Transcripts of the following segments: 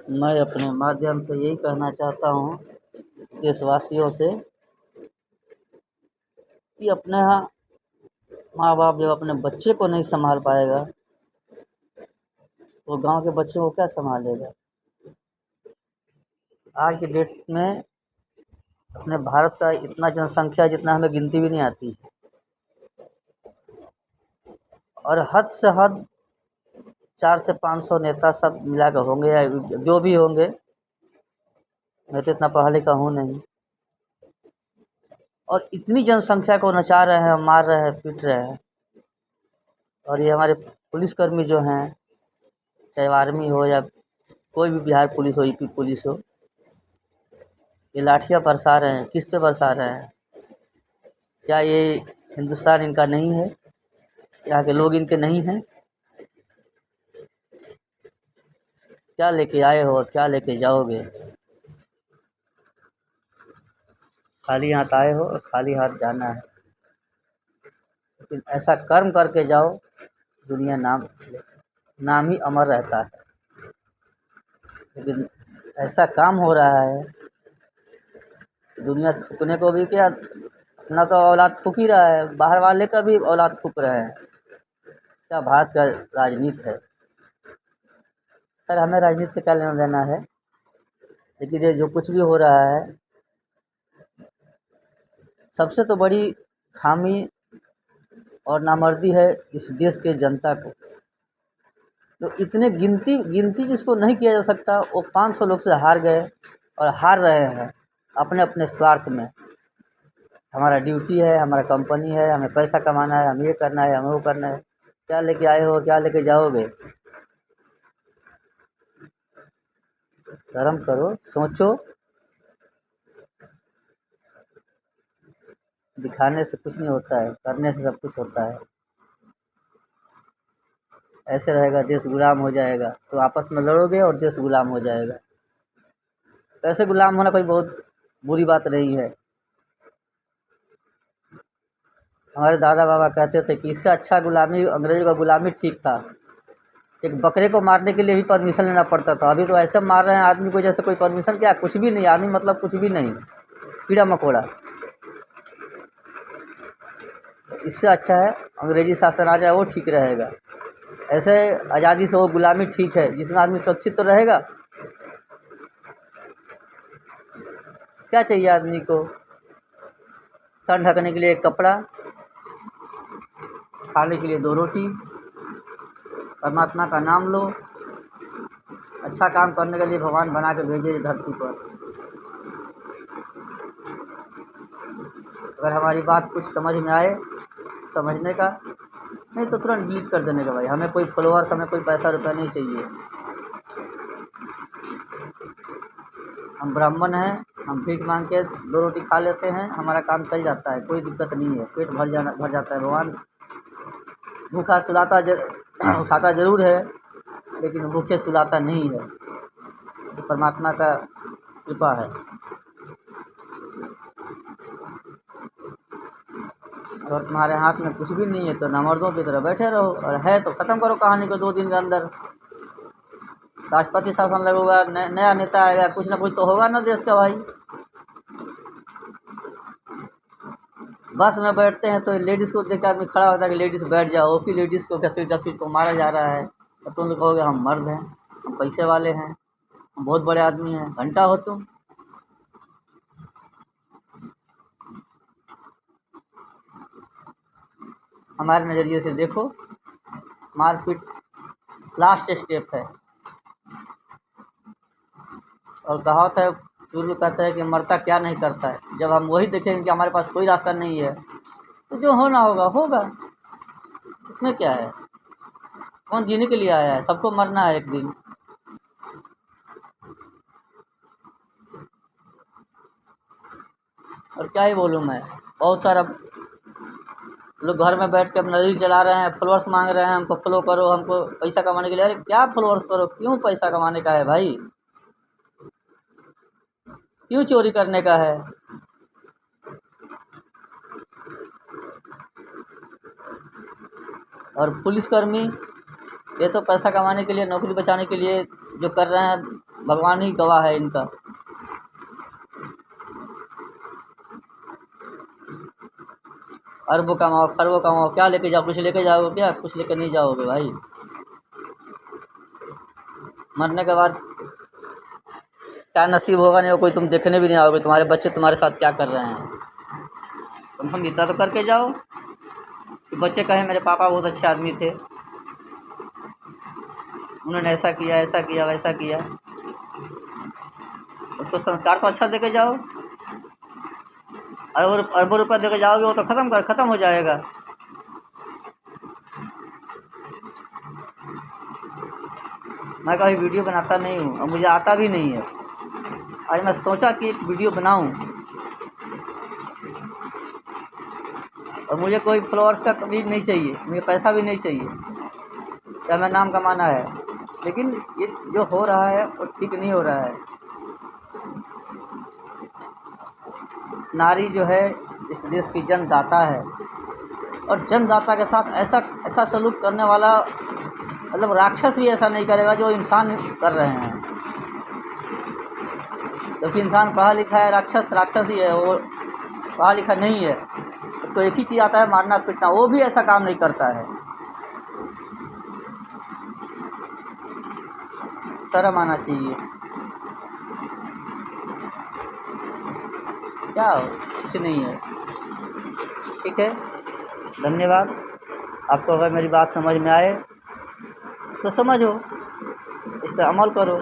मैं अपने माध्यम से यही कहना चाहता हूँ देशवासियों से कि अपने यहाँ माँ बाप जब अपने बच्चे को नहीं संभाल पाएगा तो गांव के बच्चे को क्या संभालेगा। आज की डेट में अपने भारत का इतना जनसंख्या जितना हमें गिनती भी नहीं आती और हद से हद 400 से 500 नेता सब मिला कर होंगे या जो भी होंगे। मैं तो इतना पढ़ा लिखा हूँ नहीं और इतनी जनसंख्या को नचा रहे हैं, मार रहे हैं, पीट रहे हैं। और ये हमारे पुलिसकर्मी जो हैं, चाहे आर्मी हो या कोई भी बिहार पुलिस हो, यूपी पुलिस हो, ये लाठियाँ बरसा रहे हैं। किस पे बरसा रहे हैं? क्या ये हिंदुस्तान इनका नहीं है? यहाँ के लोग इनके नहीं हैं? क्या लेके आए हो और क्या लेके जाओगे? खाली हाथ आए हो और खाली हाथ जाना है। लेकिन ऐसा कर्म करके जाओ, दुनिया नाम ही अमर रहता है। लेकिन ऐसा काम हो रहा है, दुनिया थूकने को भी क्या, अपना तो औलाद थूक ही रहा है, बाहर वाले का भी औलाद थूक रहे हैं। क्या भारत का राजनीति है। खैर, हमें राजनीति से क्या लेना देना है, लेकिन ये जो कुछ भी हो रहा है, सबसे तो बड़ी खामी और नामर्दी है इस देश के जनता को। तो इतने गिनती जिसको नहीं किया जा सकता, वो 500 लोग से हार गए और हार रहे हैं अपने अपने स्वार्थ में। हमारा ड्यूटी है, हमारा कंपनी है, हमें पैसा कमाना है, हमें ये करना है, हमें वो करना है। क्या लेके आए हो, क्या लेके जाओगे? शर्म करो, सोचो। दिखाने से कुछ नहीं होता है, करने से सब कुछ होता है। ऐसे रहेगा देश गुलाम हो जाएगा, तो आपस में लड़ोगे और देश गुलाम हो जाएगा। ऐसे गुलाम होना कोई बहुत बुरी बात नहीं है। हमारे दादा बाबा कहते थे कि इससे अच्छा गुलामी, अंग्रेजों का गुलामी ठीक था। एक बकरे को मारने के लिए भी परमिशन लेना पड़ता था। अभी तो ऐसे मार रहे हैं आदमी को जैसे कोई परमिशन, क्या कुछ भी नहीं, आदमी मतलब कुछ भी नहीं, कीड़ा मकोड़ा। इससे अच्छा है अंग्रेजी शासन आ जाए, वो ठीक रहेगा। ऐसे आज़ादी से वो गुलामी ठीक है, जिसमें आदमी सुरक्षित तो रहेगा। क्या चाहिए आदमी को? तन ढकने के लिए एक कपड़ा, खाने के लिए 2 रोटी, परमात्मा का नाम लो, अच्छा काम करने के लिए भगवान बना के भेजे धरती पर। अगर हमारी बात कुछ समझ में आए, समझने का, नहीं तो तुरंत डिलीट कर देने का। भाई, हमें कोई फॉलोअर्स, हमें कोई पैसा रुपया नहीं चाहिए। हम ब्राह्मण हैं, हम भीख मांग के 2 रोटी खा लेते हैं, हमारा काम चल जाता है, कोई दिक्कत नहीं है। पेट भर जाता है। भगवान भूखा सुलाता उठाता ज़रूर है, लेकिन भूखे सुलाता नहीं है। तो परमात्मा का कृपा है। अगर तुम्हारे हाथ में कुछ भी नहीं है तो नामर्दों की तरह बैठे रहो, और है तो ख़त्म करो कहानी को 2 दिन के अंदर। राष्ट्रपति शासन लगेगा, नया नेता आएगा, कुछ ना कुछ तो होगा ना देश का। भाई, बस में बैठते हैं तो लेडीज़ को देख के आदमी खड़ा होता है कि लेडीज़ बैठ जाओ। फिर लेडीज़ को घसीट को मारा जा रहा है, और तुम लोग कहोगे हम मर्द हैं, हम पैसे वाले हैं, हम बहुत बड़े आदमी हैं। घंटा हो तुम। हमारे नज़रिए से देखो, मारपीट लास्ट स्टेप है। और कहावत है, बुजुर्ग कहते हैं कि मरता क्या नहीं करता है। जब हम वही देखेंगे कि हमारे पास कोई रास्ता नहीं है, तो जो होना होगा होगा। इसमें क्या है? कौन जीने के लिए आया है? सबको मरना है एक दिन। और क्या ही बोलूँ मैं। बहुत सारा लोग घर में बैठ के अपना रील चला रहे हैं, फॉलोअर्स मांग रहे हैं, हमको फॉलो करो, हमको पैसा कमाने के लिए। अरे क्या फॉलोअर्स करो? क्यों पैसा कमाने का है भाई? क्यों चोरी करने का है? और पुलिसकर्मी, ये तो पैसा कमाने के लिए, नौकरी बचाने के लिए जो कर रहे हैं भगवान ही गवाह है इनका। अरबों कमाओ खरबों कमाओ, क्या लेके जाओ? कुछ लेके जाओगे क्या? कुछ लेके नहीं जाओगे भाई। मरने के बाद क्या नसीब होगा नहीं होगा कोई तुम देखने भी नहीं आओगे, तुम्हारे बच्चे तुम्हारे साथ क्या कर रहे हैं। तुम इतना तो करके जाओ कि बच्चे कहें मेरे पापा बहुत अच्छे आदमी थे, उन्होंने ऐसा किया वैसा किया। उसको संस्कार तो अच्छा देके जाओ। अरबों रुपया देके जाओगे वो तो ख़त्म हो जाएगा। मैं कभी वीडियो बनाता नहीं हूँ और मुझे आता भी नहीं है। आज मैं सोचा कि एक वीडियो बनाऊँ, और मुझे कोई फॉलोअर्स का कभी नहीं चाहिए, मुझे पैसा भी नहीं चाहिए, क्या मैं नाम कमाना है। लेकिन ये जो हो रहा है वो ठीक नहीं हो रहा है। नारी जो है इस देश की जन्मदाता है, और जन्मदाता के साथ ऐसा सलूक करने वाला, मतलब राक्षस भी ऐसा नहीं करेगा जो इंसान कर रहे हैं। जबकि इंसान पढ़ा लिखा है, राक्षस ही है, वो पढ़ा लिखा नहीं है, उसको एक ही चीज़ आता है, मारना पीटना। वो भी ऐसा काम नहीं करता है। शर्म आना चाहिए। क्या हो, कुछ नहीं है। ठीक है, धन्यवाद। आपको अगर मेरी बात समझ में आए तो समझो, इस पर अमल करो,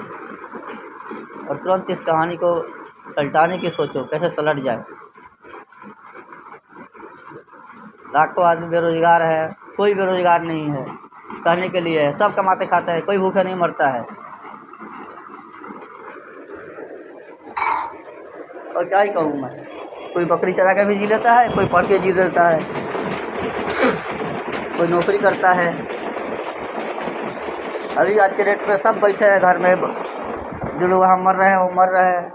और तुरंत इस कहानी को सलटाने की सोचो, कैसे सलट जाए। लाखों आदमी बेरोज़गार है, कोई बेरोज़गार नहीं है, कहने के लिए है, सब कमाते खाते हैं, कोई भूखे नहीं मरता है। और क्या ही कहूँ मैं, कोई बकरी चरा के भी जी लेता है, कोई पढ़ के जी लेता है, कोई नौकरी करता है। अभी आज के डेट पे सब बैठे हैं घर में, जो लोग वहाँ मर रहे हैं वो मर रहे हैं,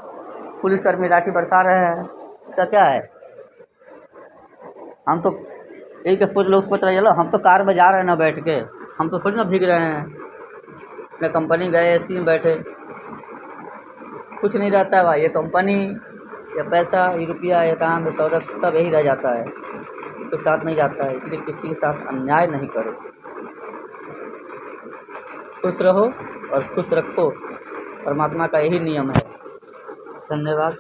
पुलिसकर्मी लाठी बरसा रहे हैं। इसका क्या है? हम तो यही के सोच रहे चलो, हम तो कार में जा रहे हैं ना बैठ के, हम तो थोड़ी ना भीग रहे हैं। अपने कंपनी गए, एसी में बैठे, कुछ नहीं रहता है भाई। ये कंपनी, ये पैसा, ये रुपया, ये काम, ये सौदा, सब यही रह जाता है, उसके साथ नहीं जाता है। इसलिए किसी के साथ अन्याय नहीं करो, खुश रहो और खुश रखो, परमात्मा का यही नियम है। धन्यवाद।